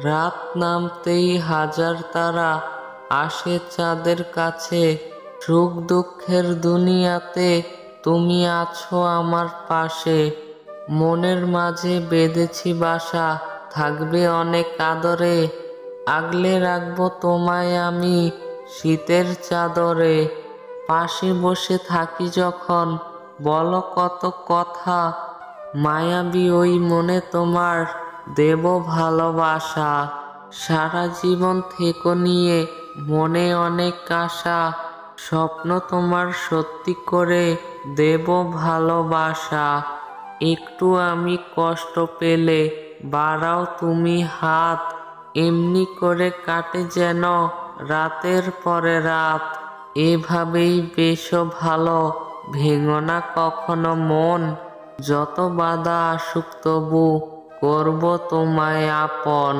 রাত নামতেই হাজার তারা আসে চাঁদের কাছে। সুখ দুঃখের দুনিয়াতে তুমি আছো আমার পাশে। মনের মাঝে বেঁধেছি বাসা, থাকবে অনেক আদরে। আগলে রাখবো তোমায় আমি শীতের চাদরে। পাশে বসে থাকি যখন বলো কত কথা, মায়াবী ওই মনে তোমার দেব ভালোবাসা। সারা জীবন থেকো নিয়ে মনে অনেক আশা, স্বপ্ন তোমার সত্যি করে দেব ভালোবাসা। একটু আমি কষ্ট পেলে বাড়াও তুমি হাত, এমনি করে কাটে যেন রাতের পরে রাত। এভাবেই বেশো ভালো, ভেঙো না কখনো মন। যত বাধা আসুক তবু করব তোমায় আপন।